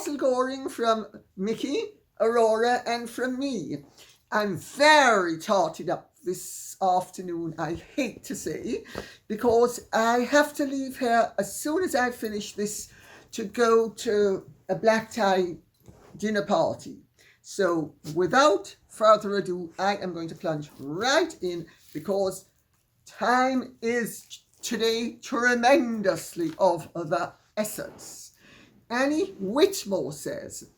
bottle going from Mickey, Aurora, and from me. I'm very totted up this afternoon, I hate to say, because I have to leave here as soon as I finish this to go to a black tie dinner party. So without further ado, I am going to plunge right in because time is today tremendously of the essence. Annie Whitmore says,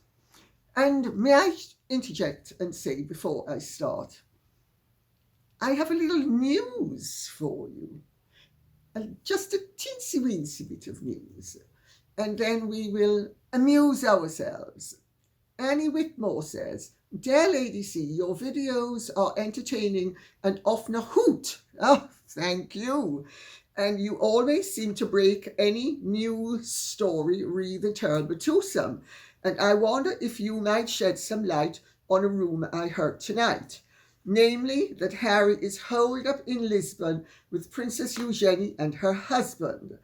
and may I interject and say before I start, I have a little news for you. Just a teensy weensy bit of news. And then we will amuse ourselves. Annie Whitmore says, Dear Lady C, your videos are entertaining and often a hoot. Oh, thank you. And you always seem to break any new story really turbo-twosome. And I wonder if you might shed some light on a rumour I heard tonight. Namely, that Harry is holed up in Lisbon with Princess Eugenie and her husband.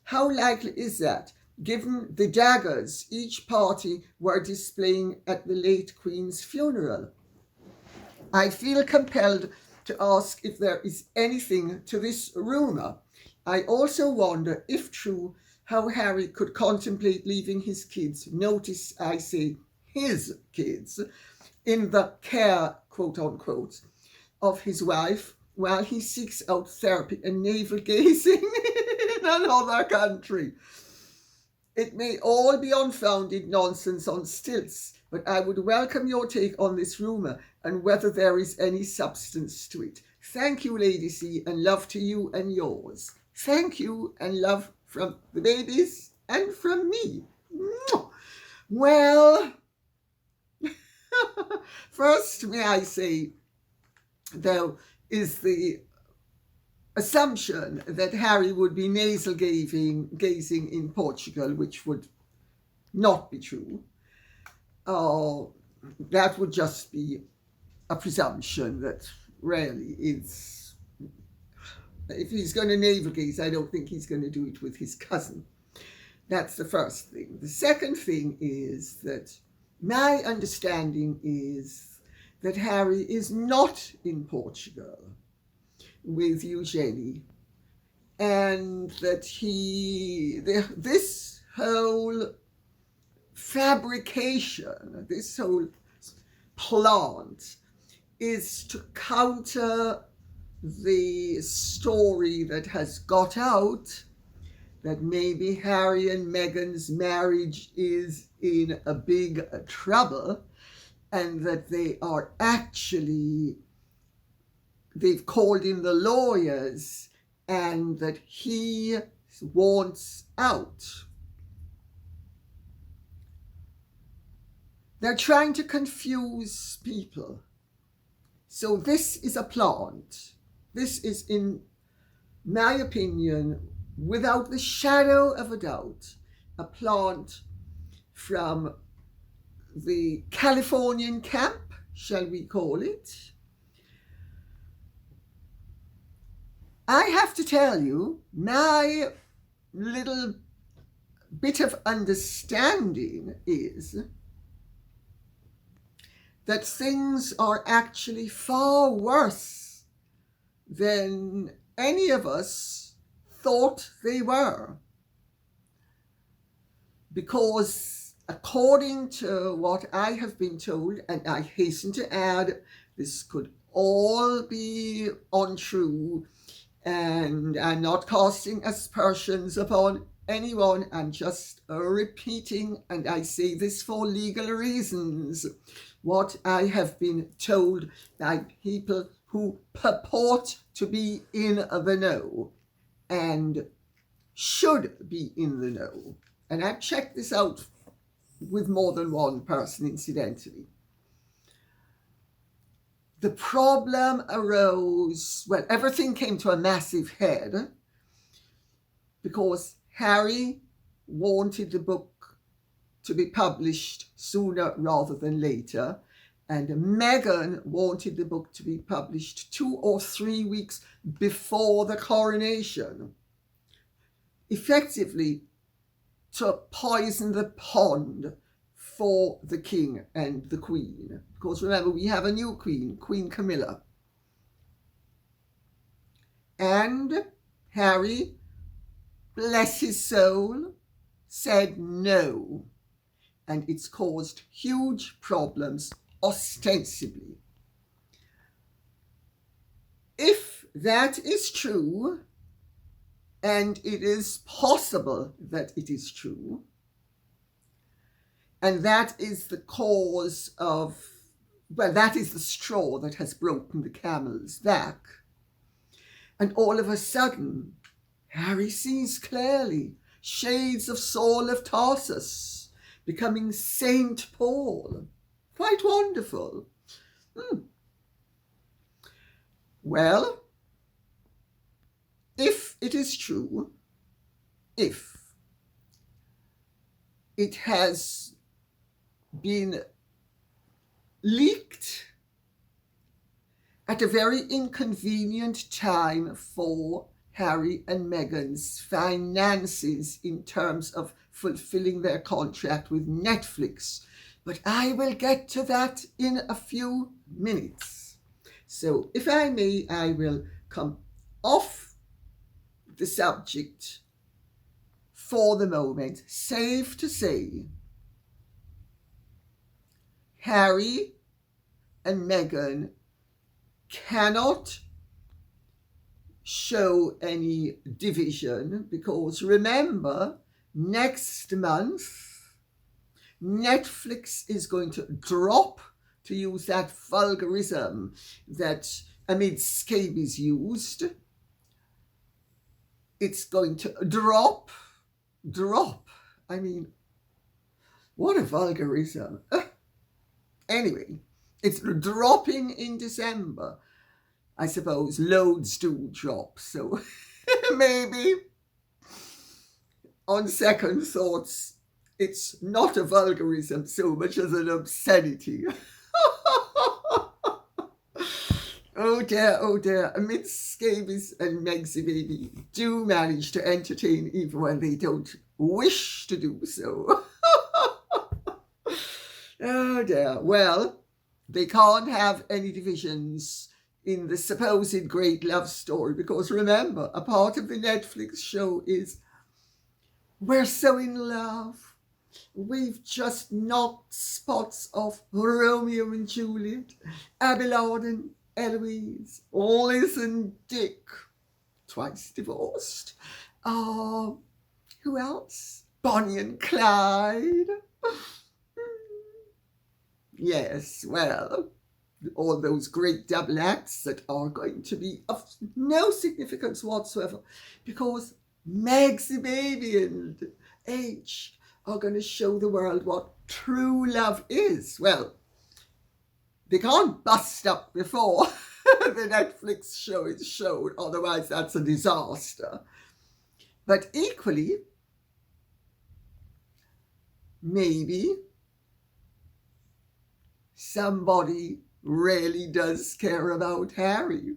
How likely is that, given the daggers each party were displaying at the late Queen's funeral? I feel compelled to ask if there is anything to this rumour. I also wonder, if true, how Harry could contemplate leaving his kids, notice I say his kids, in the care, quote unquote, of his wife while he seeks out therapy and navel gazing in another country. It may all be unfounded nonsense on stilts, but I would welcome your take on this rumour and whether there is any substance to it. Thank you, Lady C, and love to you and yours. Thank you and love from the babies and from me. Well, first may I say, there is the assumption that Harry would be nasal gazing in Portugal, which would not be true. That would just be a presumption that really is. If he's going to navel gaze, I don't think he's going to do it with his cousin. That's the first thing. The second thing is that my understanding is that Harry is not in Portugal with Eugenie, and that this whole fabrication, this whole plant is to counter the story that has got out that maybe Harry and Meghan's marriage is in a big trouble, and that they are actually, they've called in the lawyers, and that he wants out. They're trying to confuse people. So this is a plant. This is, in my opinion, without the shadow of a doubt, a plant from the Californian camp, shall we call it. I have to tell you, my little bit of understanding is that things are actually far worse than any of us thought they were. Because according to what I have been told, and I hasten to add, this could all be untrue, and I'm not casting aspersions upon anyone, I'm just repeating, and I say this for legal reasons, what I have been told by people who purport to be in the know and should be in the know. And I've checked this out with more than one person, incidentally. The problem arose, well, everything came to a massive head because Harry wanted the book to be published sooner rather than later, and Meghan wanted the book to be published 2 or 3 weeks before the coronation, effectively to poison the pond for the king and the queen. Because remember, we have a new queen, Queen Camilla. And Harry, bless his soul, said no. And it's caused huge problems, ostensibly. If that is true, and it is possible that it is true, and that is the cause of, well, that is the straw that has broken the camel's back, and all of a sudden, Harry sees clearly shades of Saul of Tarsus becoming Saint Paul. Quite wonderful. Well, if it is true, if it has been leaked at a very inconvenient time for Harry and Meghan's finances in terms of fulfilling their contract with Netflix. But I will get to that in a few minutes. So if I may, I will come off the subject for the moment. Safe to say, Harry and Meghan cannot show any division because remember, next month, Netflix is going to drop, to use that vulgarism that Amid Scabies used. It's going to drop. I mean, what a vulgarism. Anyway, it's dropping in December. I suppose loads do drop, so maybe on second thoughts, it's not a vulgarism so much as an obscenity. Oh dear, Amid Scabies and Megsy Baby do manage to entertain even when they don't wish to do so. Oh dear, well, they can't have any divisions in the supposed great love story because remember, a part of the Netflix show is we're so in love. We've just knocked spots off Romeo and Juliet, Abelard and Eloise, Liz and Dick, twice divorced. Who else? Bonnie and Clyde. Yes, well, all those great double acts that are going to be of no significance whatsoever because Megsy Baby and H are going to show the world what true love is. Well, they can't bust up before the Netflix show is shown, otherwise that's a disaster. But equally, maybe somebody really does care about Harry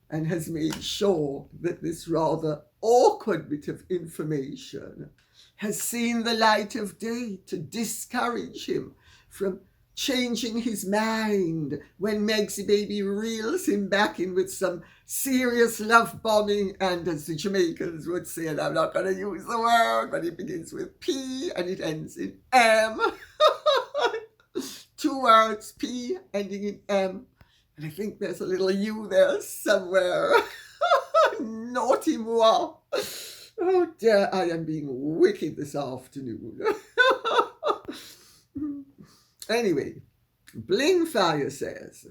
and has made sure that this rather awkward bit of information has seen the light of day to discourage him from changing his mind when Megsy Baby reels him back in with some serious love bombing and, as the Jamaicans would say, and I'm not going to use the word, but it begins with P and it ends in M. 2 words, P ending in M. And I think there's a little U there somewhere. Naughty moi. Oh dear, I am being wicked this afternoon. Anyway, Blingfire says,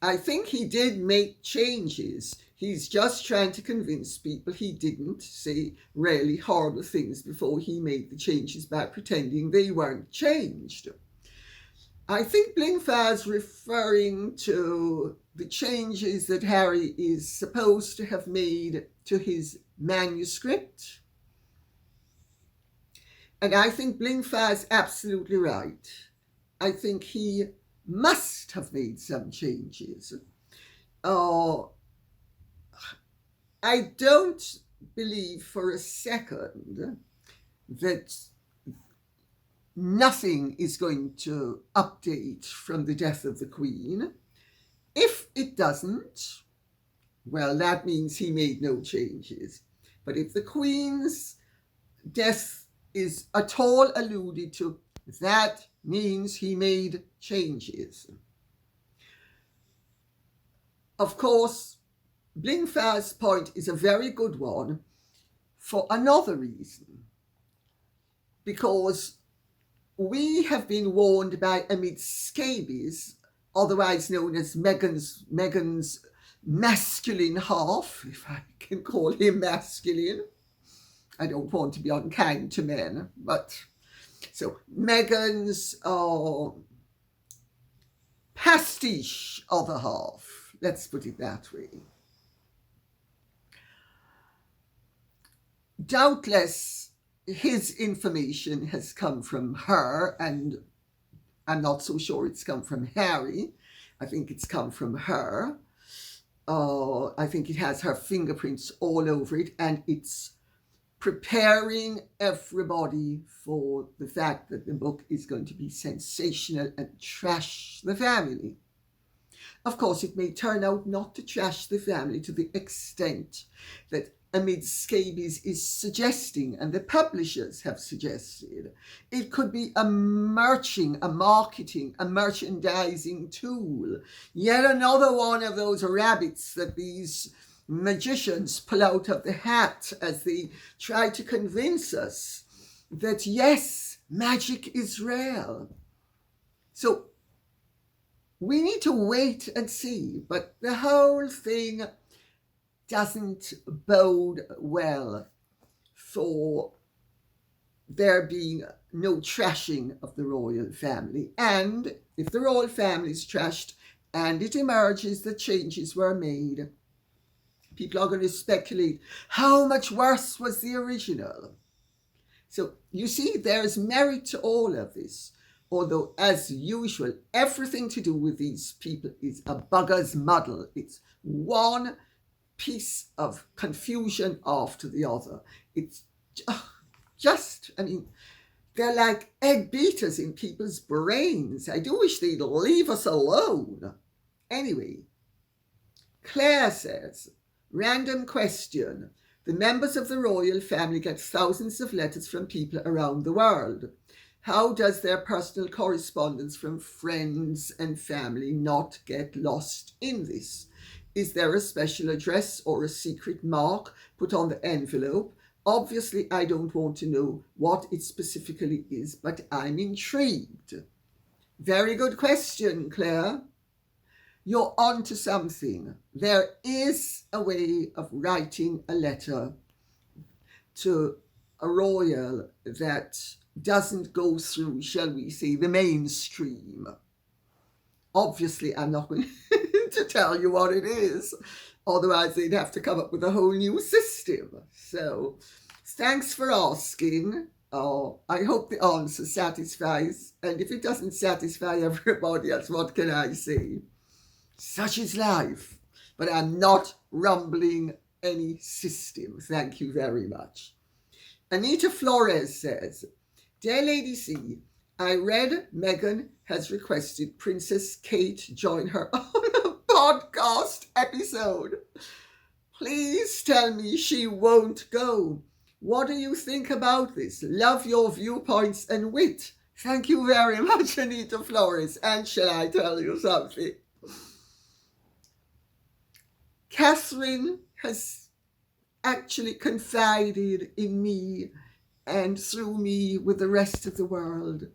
I think he did make changes. He's just trying to convince people he didn't say really horrible things before he made the changes by pretending they weren't changed. I think Blingfire's referring to the changes that Harry is supposed to have made to his manuscript. And I think Blingfire's absolutely right. I think he must have made some changes. I don't believe for a second that nothing is going to update from the death of the Queen. If it doesn't, well, that means he made no changes. But if the Queen's death is at all alluded to, that means he made changes. Of course, Blingfar's point is a very good one for another reason. Because we have been warned by Amid Scabies, otherwise known as Meghan's masculine half, if I can call him masculine. I don't want to be unkind to men, but so Meghan's pastiche other half, let's put it that way. Doubtless, his information has come from her, and I'm not so sure it's come from Harry. I think it's come from her. I think it has her fingerprints all over it, and it's preparing everybody for the fact that the book is going to be sensational and trash the family. Of course, it may turn out not to trash the family to the extent that Amid Scabies is suggesting, and the publishers have suggested. It could be a marketing, a merchandising tool. Yet another one of those rabbits that these magicians pull out of the hat as they try to convince us that yes, magic is real. So we need to wait and see, but the whole thing doesn't bode well for there being no trashing of the royal family. And if the royal family is trashed and it emerges that changes were made, people are going to speculate how much worse was the original. So you see, there's merit to all of this. Although, as usual, everything to do with these people is a bugger's muddle. It's one piece of confusion after the other. It's just, I mean, they're like egg beaters in people's brains. I do wish they'd leave us alone. Anyway, Claire says, random question. The members of the royal family get thousands of letters from people around the world. How does their personal correspondence from friends and family not get lost in this? Is there a special address or a secret mark put on the envelope? Obviously, I don't want to know what it specifically is, but I'm intrigued. Very good question, Claire. You're onto something. There is a way of writing a letter to a royal that doesn't go through, shall we say, the mainstream. Obviously, I'm not going to tell you what it is. Otherwise, they'd have to come up with a whole new system. So, thanks for asking. I hope the answer satisfies. And if it doesn't satisfy everybody else, what can I say? Such is life. But I'm not rumbling any system. Thank you very much. Anita Flores says, Dear Lady C, I read Meghan has requested Princess Kate join her on a podcast episode. Please tell me she won't go. What do you think about this? Love your viewpoints and wit. Thank you very much, Anita Flores. And shall I tell you something? Catherine has actually confided in me and through me with the rest of the world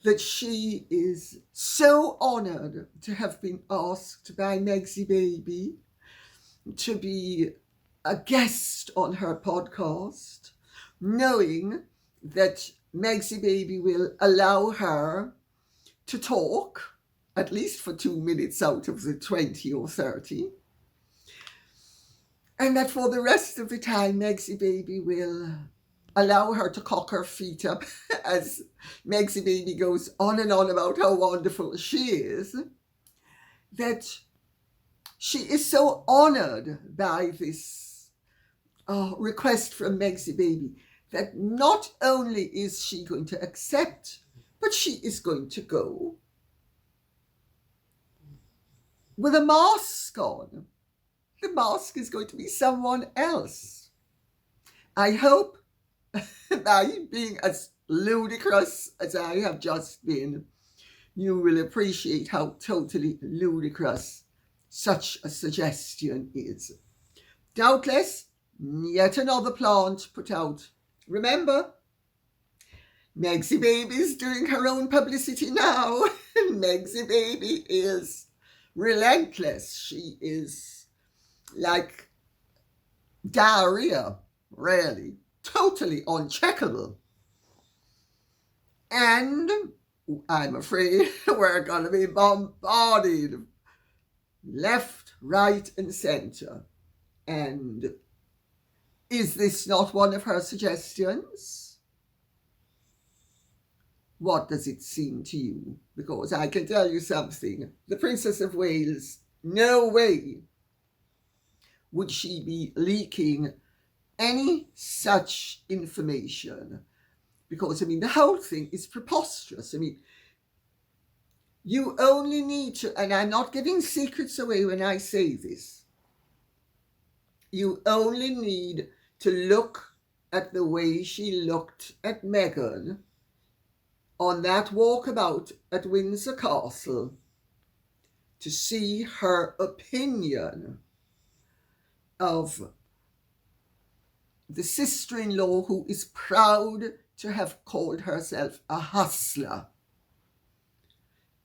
that she is so honoured to have been asked by Megsy Baby to be a guest on her podcast, knowing that Megsy Baby will allow her to talk, at least for 2 minutes out of the 20 or 30, and that for the rest of the time, Megsy Baby will allow her to cock her feet up as Megsy Baby goes on and on about how wonderful she is, that she is so honoured by this request from Megsy Baby that not only is she going to accept, but she is going to go with a mask on. The mask is going to be someone else. I hope by being as ludicrous as I have just been, you will appreciate how totally ludicrous such a suggestion is. Doubtless, yet another plant put out. Remember, Megsy Baby's doing her own publicity now. Megsy Baby is relentless. She is like diarrhea, really. Totally uncheckable. And I'm afraid we're going to be bombarded left, right, and centre. And is this not one of her suggestions? What does it seem to you? Because I can tell you something. The Princess of Wales, no way would she be leaking any such information. Because, the whole thing is preposterous. You only need to, and I'm not giving secrets away when I say this, you only need to look at the way she looked at Meghan on that walkabout at Windsor Castle to see her opinion of the sister-in-law who is proud to have called herself a hustler.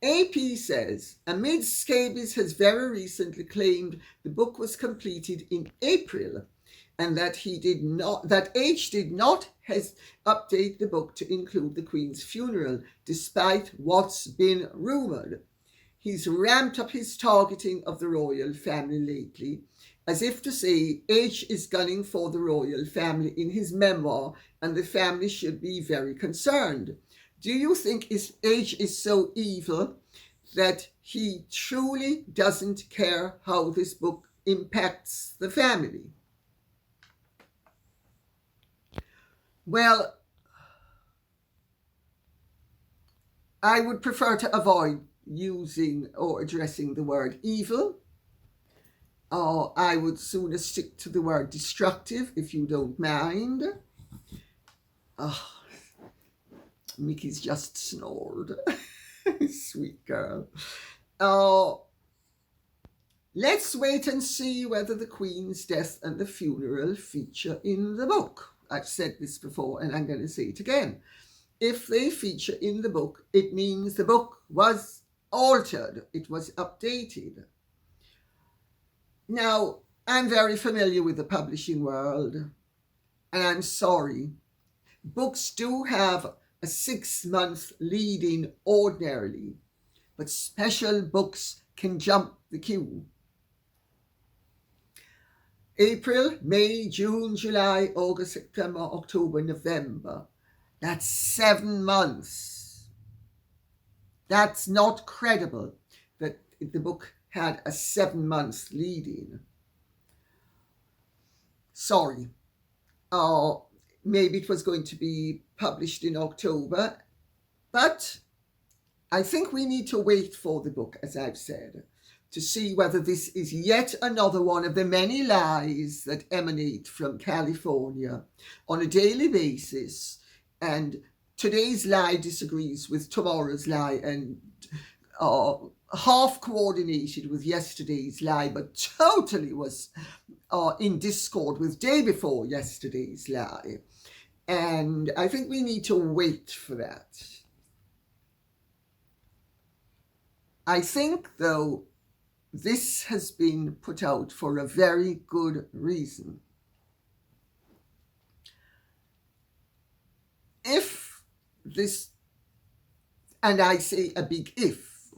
AP says, Amid Scabies has very recently claimed the book was completed in April and that H did not update the book to include the Queen's funeral, despite what's been rumoured. He's ramped up his targeting of the royal family lately, as if to say H is gunning for the royal family in his memoir and the family should be very concerned. Do you think H is so evil that he truly doesn't care how this book impacts the family? Well, I would prefer to avoid using or addressing the word evil. Or I would sooner stick to the word destructive, if you don't mind. Oh, Mickey's just snored. Sweet girl. Let's wait and see whether the Queen's death and the funeral feature in the book. I've said this before and I'm going to say it again. If they feature in the book, it means the book was altered. It was updated. Now, I'm very familiar with the publishing world, and I'm sorry. Books do have a 6-month lead-in ordinarily, but special books can jump the queue. April, May, June, July, August, September, October, November. That's 7 months. That's not credible that the book had a 7-month lead-in. Sorry. Maybe it was going to be published in October, but I think we need to wait for the book, as I've said, to see whether this is yet another one of the many lies that emanate from California on a daily basis, and today's lie disagrees with tomorrow's lie and half coordinated with yesterday's lie, but totally was in discord with day before yesterday's lie. And I think we need to wait for that. I think, though, this has been put out for a very good reason. If this, and I say a big if,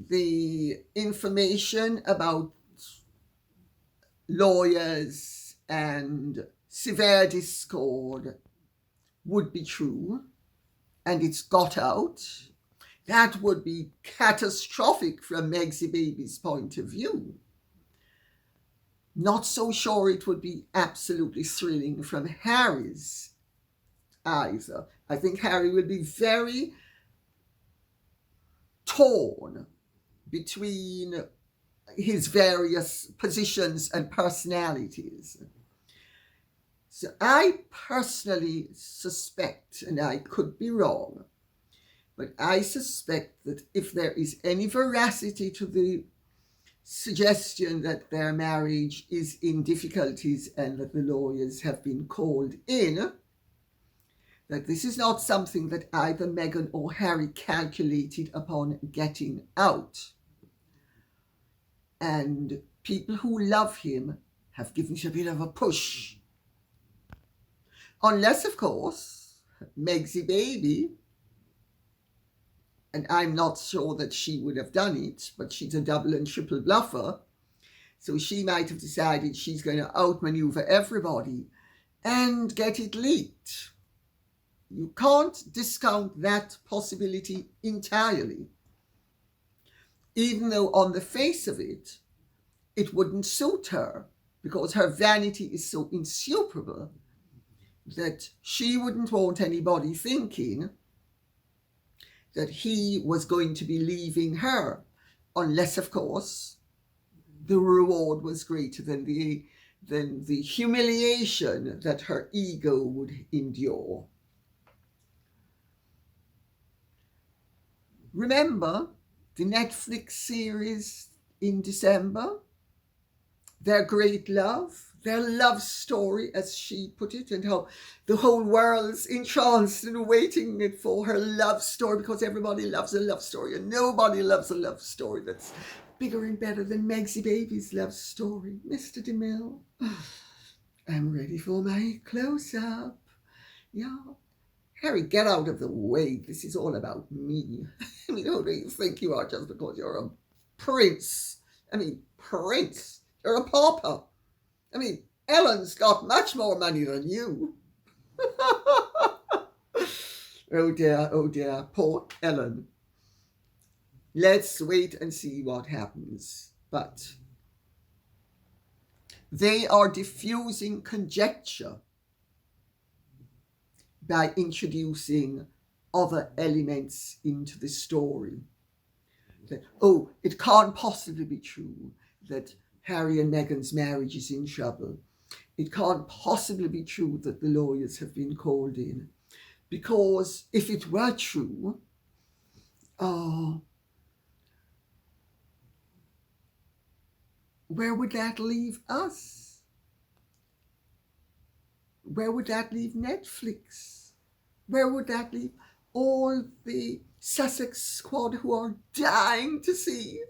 the information about lawyers and severe discord would be true, and it's got out, that would be catastrophic from Megsy Baby's point of view. Not so sure it would be absolutely thrilling from Harry's either. I think Harry will be very torn between his various positions and personalities. So I personally suspect, and I could be wrong, but I suspect that if there is any veracity to the suggestion that their marriage is in difficulties and that the lawyers have been called in, that this is not something that either Meghan or Harry calculated upon getting out. And people who love him have given it a bit of a push. Unless, of course, Megsy Baby, and I'm not sure that she would have done it, but she's a double and triple bluffer, so she might have decided she's going to outmaneuver everybody and get it leaked. You can't discount that possibility entirely, even though on the face of it, it wouldn't suit her, because her vanity is so insuperable that she wouldn't want anybody thinking that he was going to be leaving her, unless, of course, the reward was greater than the humiliation that her ego would endure. Remember the Netflix series in December? Their great love, their love story, as she put it, and how the whole world's entranced and waiting for her love story, because everybody loves a love story and nobody loves a love story that's bigger and better than Megsy Baby's love story. Mr. DeMille, I'm ready for my close-up. Yeah. Harry, get out of the way. This is all about me. I mean, who do you think you are just because you're a prince? I mean, prince. You're a pauper. I mean, Ellen's got much more money than you. Oh dear, poor Ellen. Let's wait and see what happens. But they are diffusing conjecture by introducing other elements into the story. That, it can't possibly be true that Harry and Meghan's marriage is in trouble. It can't possibly be true that the lawyers have been called in. Because if it were true, where would that leave us? Where would that leave Netflix? Where would that leave all the Sussex squad who are dying to see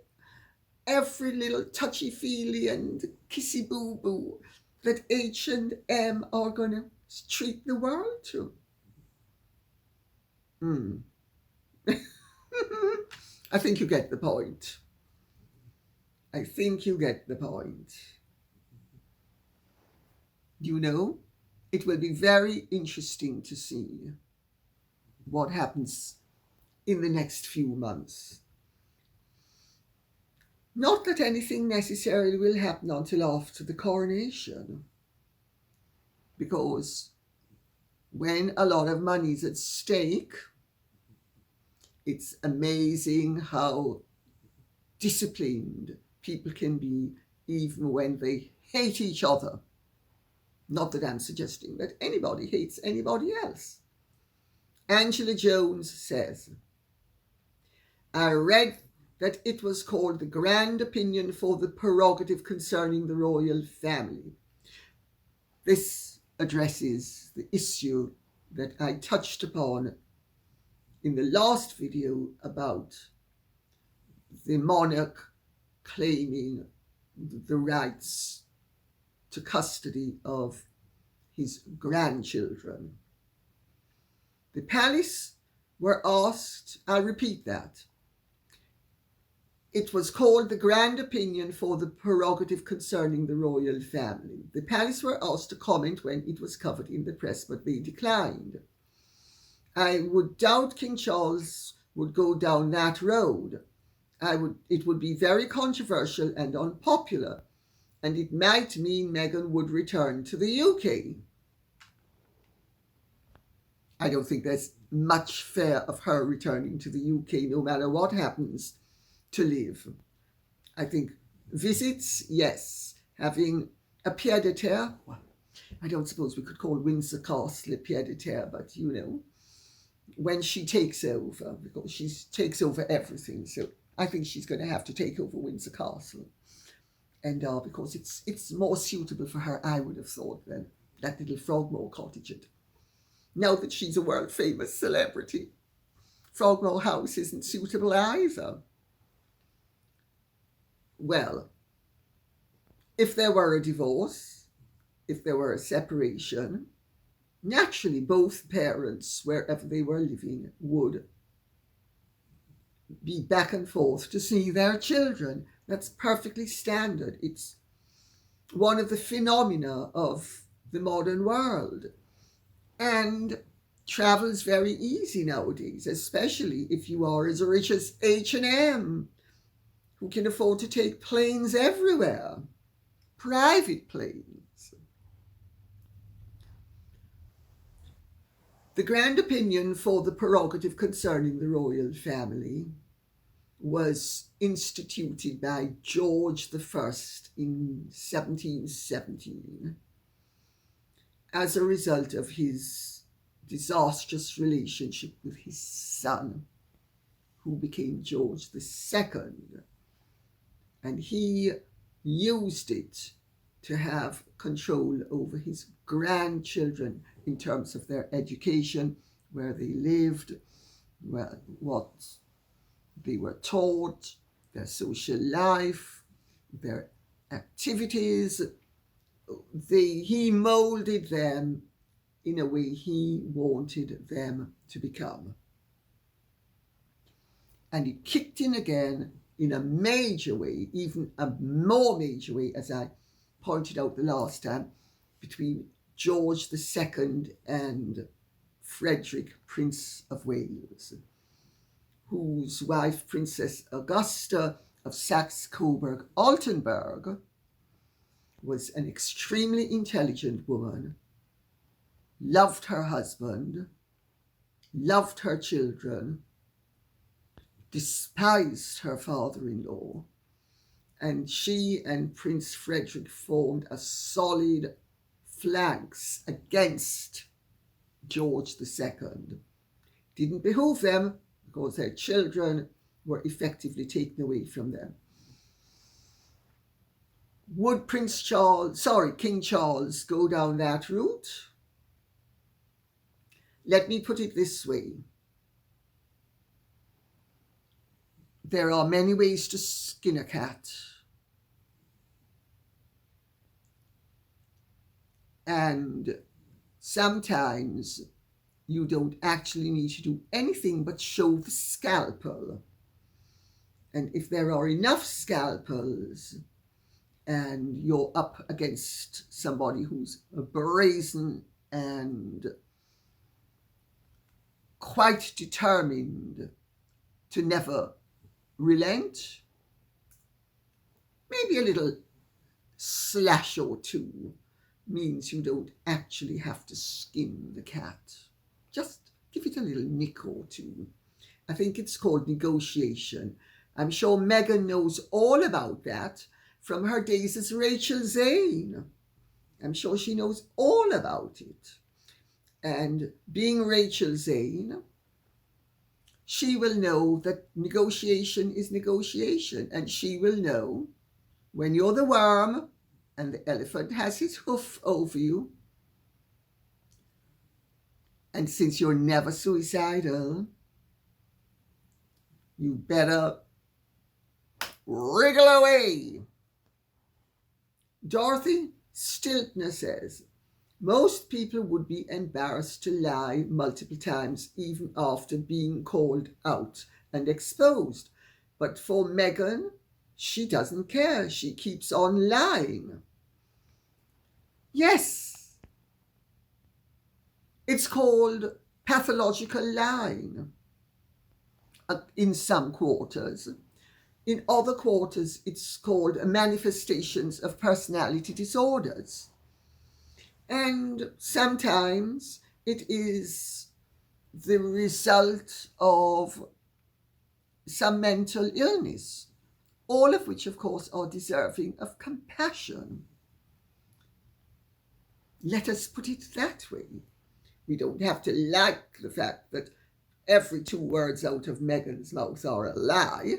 every little touchy-feely and kissy-boo-boo that H&M are going to treat the world to? I think you get the point. You know, it will be very interesting to see what happens in the next few months. Not that anything necessarily will happen until after the coronation, because when a lot of money is at stake, it's amazing how disciplined people can be even when they hate each other. Not that I'm suggesting that anybody hates anybody else. Angela Jones says, I read that it was called the Grand Opinion for the Prerogative Concerning the Royal Family. This addresses the issue that I touched upon in the last video about the monarch claiming the rights to custody of his grandchildren. The palace were asked, I'll repeat that. It was called the Grand Opinion for the Prerogative Concerning the Royal Family. The palace were asked to comment when it was covered in the press, but they declined. I would doubt King Charles would go down that road. It would be very controversial and unpopular. and it might mean Meghan would return to the UK. I don't think there's much fear of her returning to the UK, no matter what happens, to live. I think visits, yes. Having a pied-à-terre, well, I don't suppose we could call Windsor Castle a pied-à-terre, but you know, when she takes over, because she takes over everything, so I think she's going to have to take over Windsor Castle. And because it's more suitable for her, I would have thought, than that little Frogmore cottage. Now that she's a world-famous celebrity, Frogmore House isn't suitable either. Well, if there were a divorce, if there were a separation, naturally both parents, wherever they were living, would be back and forth to see their children. That's perfectly standard. It's one of the phenomena of the modern world. And travel's very easy nowadays, especially if you are as rich as H&M, who can afford to take planes everywhere, private planes. The grand opinion for the prerogative concerning the royal family was instituted by George I in 1717 as a result of his disastrous relationship with his son, who became George II. And he used it to have control over his grandchildren in terms of their education, where they lived, what they were taught, their social life, their activities. He molded them in a way he wanted them to become. And he kicked in again in a major way, even a more major way, as I pointed out the last time, between George II and Frederick, Prince of Wales, whose wife, Princess Augusta of Saxe-Coburg-Altenburg, was an extremely intelligent woman, loved her husband, loved her children, despised her father-in-law, and she and Prince Frederick formed a solid phalanx against George II. Didn't behoove them, because their children were effectively taken away from them. Would King Charles go down that route? Let me put it this way. There are many ways to skin a cat. And sometimes you don't actually need to do anything but show the scalpel. And if there are enough scalpels, and you're up against somebody who's brazen and quite determined to never relent, maybe a little slash or two means you don't actually have to skin the cat. Just give it a little nick or two. I think it's called negotiation. I'm sure Meghan knows all about that from her days as Rachel Zane. I'm sure she knows all about it. And being Rachel Zane, she will know that negotiation is negotiation. And she will know when you're the worm and the elephant has his hoof over you. And since you're never suicidal, you better wriggle away. Dorothy Stiltner says, most people would be embarrassed to lie multiple times even after being called out and exposed. But for Meghan, she doesn't care. She keeps on lying. Yes, it's called pathological lying in some quarters. In other quarters, it's called manifestations of personality disorders. And sometimes it is the result of some mental illness, all of which, of course, are deserving of compassion. Let us put it that way. We don't have to like the fact that every 2 words out of Meghan's mouth are a lie.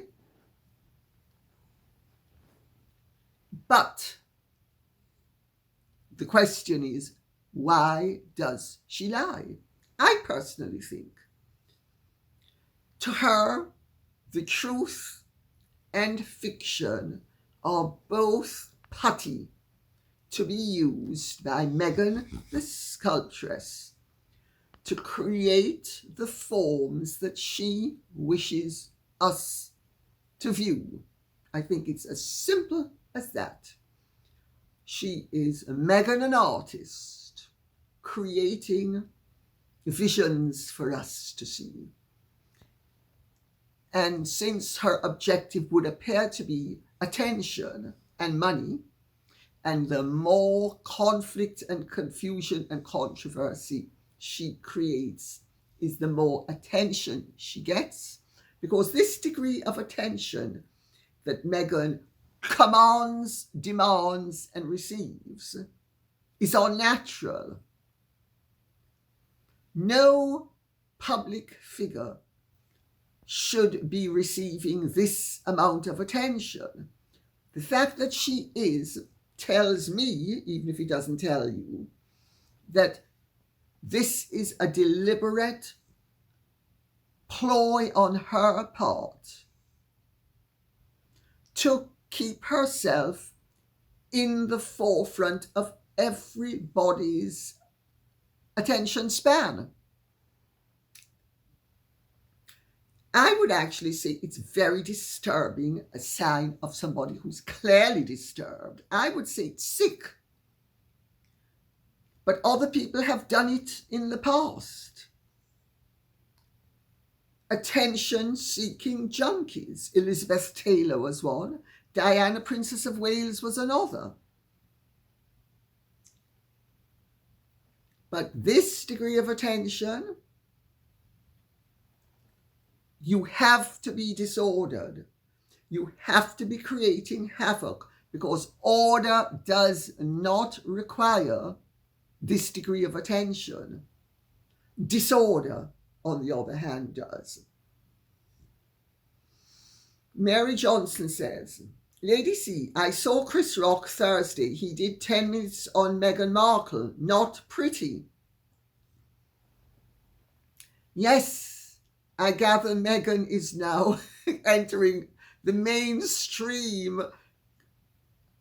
But the question is, why does she lie? I personally think, to her, the truth and fiction are both putty to be used by Meghan the sculptress to create the forms that she wishes us to view. I think it's as simple as that. She is Meghan, an artist, creating visions for us to see. And since her objective would appear to be attention and money, and the more conflict and confusion and controversy she creates is the more attention she gets, because this degree of attention that Meghan commands, demands, and receives is unnatural. No public figure should be receiving this amount of attention. The fact that she is tells me, even if it doesn't tell you, that this is a deliberate ploy on her part to keep herself in the forefront of everybody's attention span. I would actually say it's very disturbing, a sign of somebody who's clearly disturbed. I would say it's sick. But other people have done it in the past. Attention-seeking junkies. Elizabeth Taylor was one. Diana, Princess of Wales, was another. But this degree of attention, you have to be disordered. You have to be creating havoc, because order does not require this degree of attention. Disorder, on the other hand, does. Mary Johnson says, Lady C, I saw Chris Rock Thursday. He did 10 minutes on Meghan Markle. Not pretty. Yes, I gather Meghan is now entering the mainstream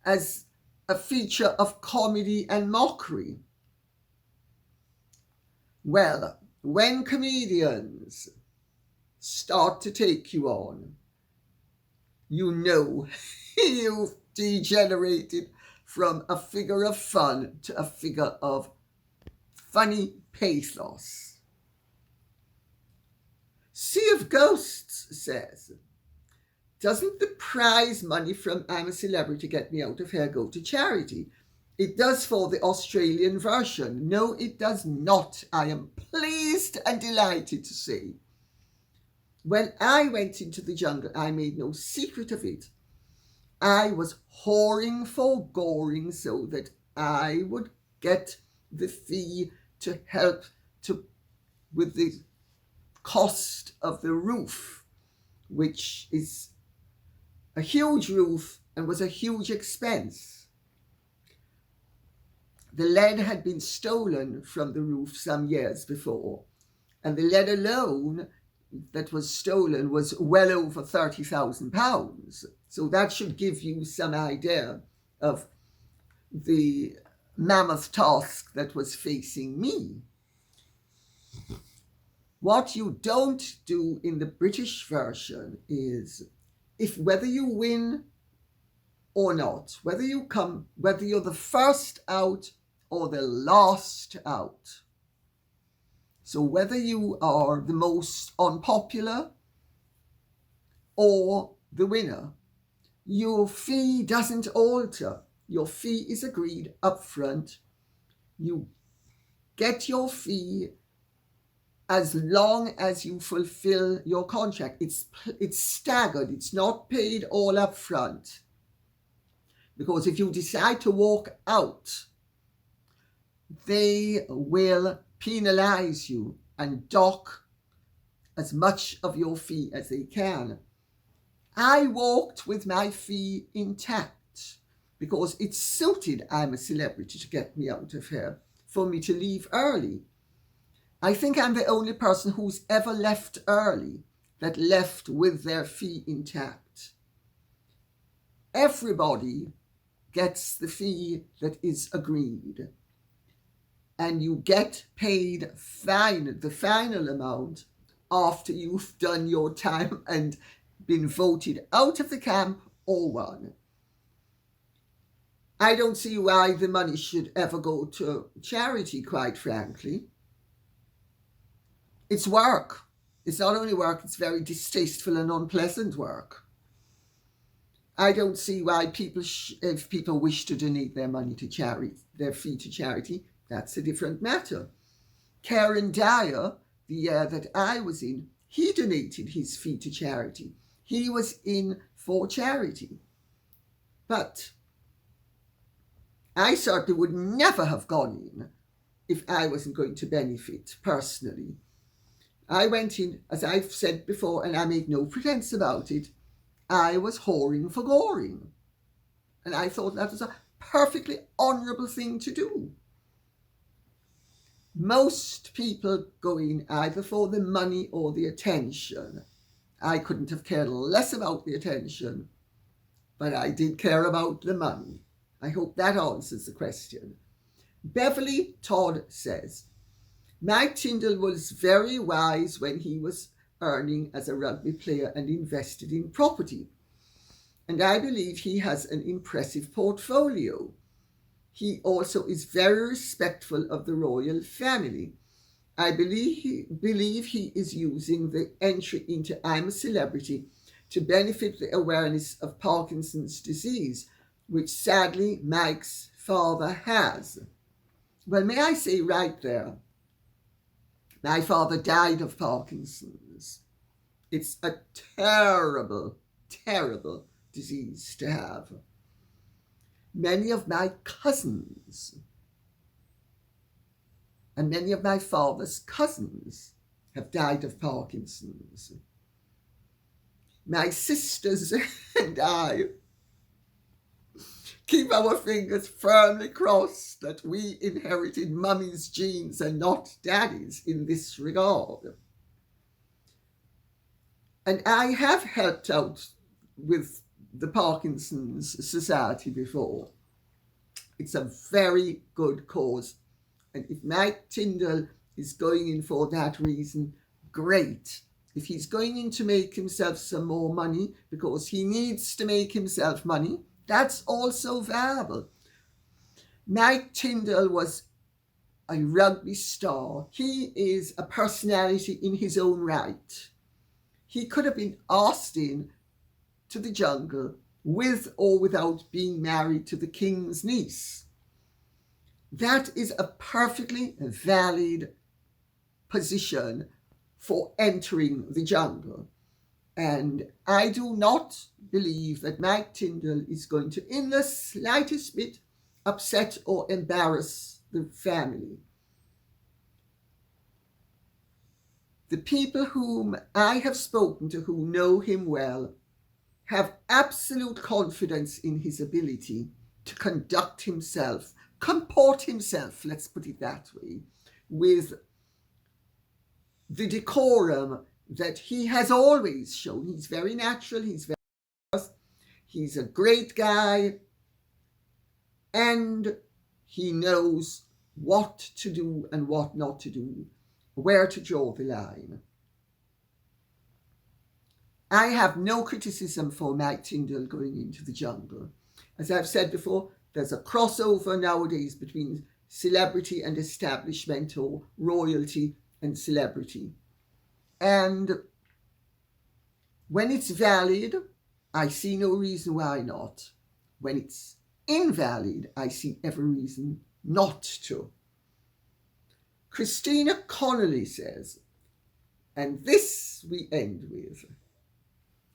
as a feature of comedy and mockery. Well, when comedians start to take you on, you know you've degenerated from a figure of fun to a figure of funny pathos. Sea of Ghosts says, doesn't the prize money from I'm a Celebrity Get Me Out of Here go to charity? It does for the Australian version. No, it does not. I am pleased and delighted to say. When I went into the jungle, I made no secret of it. I was whoring for goring so that I would get the fee to help with the cost of the roof, which is a huge roof and was a huge expense. The lead had been stolen from the roof some years before, and the lead alone that was stolen was well over £30,000. So that should give you some idea of the mammoth task that was facing me. What you don't do in the British version is, whether you win or not, whether you're the first out or the last out. So whether you are the most unpopular or the winner, your fee doesn't alter. Your fee is agreed up front. You get your fee as long as you fulfill your contract. It's staggered. It's not paid all up front. Because if you decide to walk out, they will penalize you and dock as much of your fee as they can. I walked with my fee intact because it suited I'm a Celebrity to get me out of here, for me to leave early. I think I'm the only person who's ever left early that left with their fee intact. Everybody gets the fee that is agreed, and you get paid the final amount after you've done your time and been voted out of the camp or won. I don't see why the money should ever go to charity, quite frankly. It's work. It's not only work, it's very distasteful and unpleasant work. I don't see why if people wish to donate their money to charity, their fee to charity, that's a different matter. Karen Dyer, the year that I was in, he donated his fee to charity. He was in for charity. But I certainly would never have gone in if I wasn't going to benefit personally. I went in, as I've said before, and I make no pretense about it, I was whoring for goring. And I thought that was a perfectly honourable thing to do. Most people go in either for the money or the attention. I couldn't have cared less about the attention, but I did care about the money. I hope that answers the question. Beverly Todd says, Mike Tindall was very wise when he was earning as a rugby player and invested in property. And I believe he has an impressive portfolio. He also is very respectful of the royal family. I believe he is using the entry into I'm a Celebrity to benefit the awareness of Parkinson's disease, which sadly Mike's father has. Well, may I say right there, my father died of Parkinson's. It's a terrible, terrible disease to have. Many of my cousins and many of my father's cousins have died of Parkinson's. My sisters and I keep our fingers firmly crossed that we inherited mummy's genes and not daddy's in this regard. And I have helped out with the Parkinson's Society before. It's a very good cause. And if Mike Tindall is going in for that reason, great. If he's going in to make himself some more money because he needs to make himself money, that's also viable. Mike Tindall was a rugby star. He is a personality in his own right. He could have been asked in to the jungle with or without being married to the king's niece. That is a perfectly valid position for entering the jungle. And I do not believe that Mike Tindall is going to, in the slightest bit, upset or embarrass the family. The people whom I have spoken to who know him well have absolute confidence in his ability to conduct himself, comport himself, let's put it that way, with the decorum that he has always shown. He's very natural, he's a great guy, and he knows what to do and what not to do, where to draw the line. I have no criticism for Mike Tindall going into the jungle. As I've said before, there's a crossover nowadays between celebrity and establishment, or royalty and celebrity. And when it's valid, I see no reason why not. When it's invalid, I see every reason not to. Christina Connolly says, and this we end with,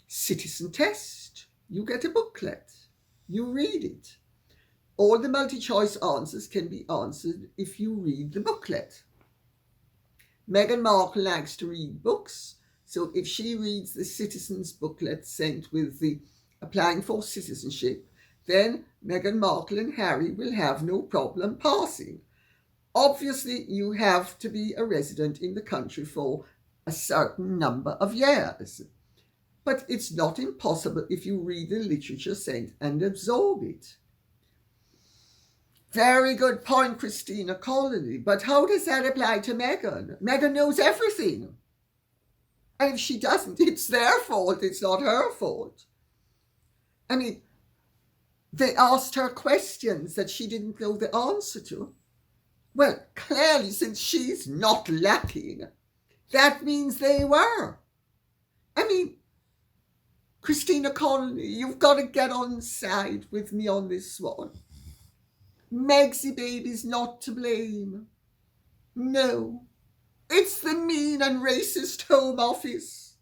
citizen test, you get a booklet, you read it. All the multi-choice answers can be answered if you read the booklet. Meghan Markle likes to read books, so if she reads the citizens booklet sent with the applying for citizenship, then Meghan Markle and Harry will have no problem passing. Obviously, you have to be a resident in the country for a certain number of years. But it's not impossible if you read the literature sent and absorb it. Very good point, Christina Connolly. But how does that apply to Meghan? Meghan knows everything. And if she doesn't, it's their fault. It's not her fault. I mean, they asked her questions that she didn't know the answer to. Well, clearly, since she's not lacking, that means they were. I mean, Christina Connolly, you've got to get on side with me on this one. Megsy baby's not to blame. No, it's the mean and racist Home Office.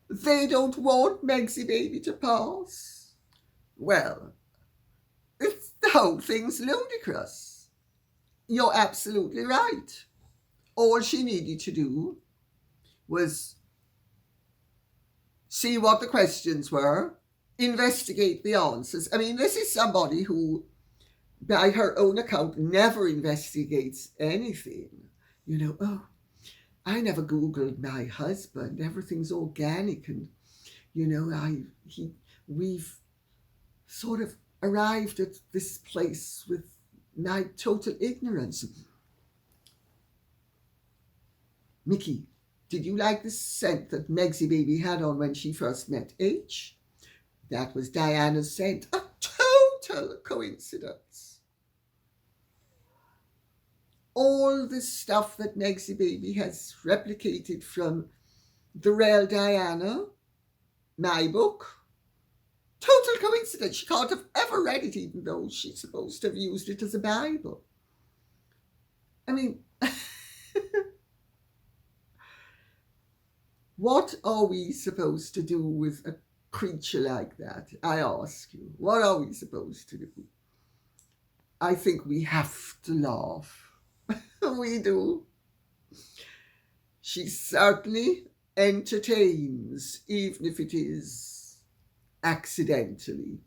They don't want Megsy baby to pass. Well, the whole thing's ludicrous. You're absolutely right. All she needed to do was see what the questions were, investigate the answers. I mean, this is somebody who, by her own account, never investigates anything. You know, oh, I never Googled my husband. Everything's organic, and you know, we've sort of arrived at this place with my total ignorance. Mickey, did you like the scent that Megsy baby had on when she first met H? That was Diana's scent. A total coincidence. All the stuff that Megsy baby has replicated from the real Diana, my book, total coincidence. She can't have ever read it, even though she's supposed to have used it as a Bible. I mean, what are we supposed to do with a creature like that? I ask you, what are we supposed to do? I think we have to laugh. We do. She certainly entertains, even if it is accidentally.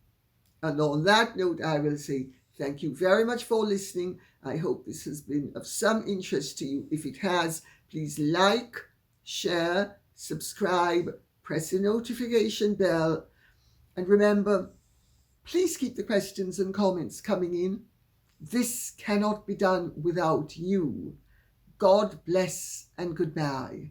And on that note, I will say thank you very much for listening. I hope this has been of some interest to you. If it has, please like, share, subscribe, press the notification bell, and remember, please keep the questions and comments coming in. This cannot be done without you. God bless and goodbye.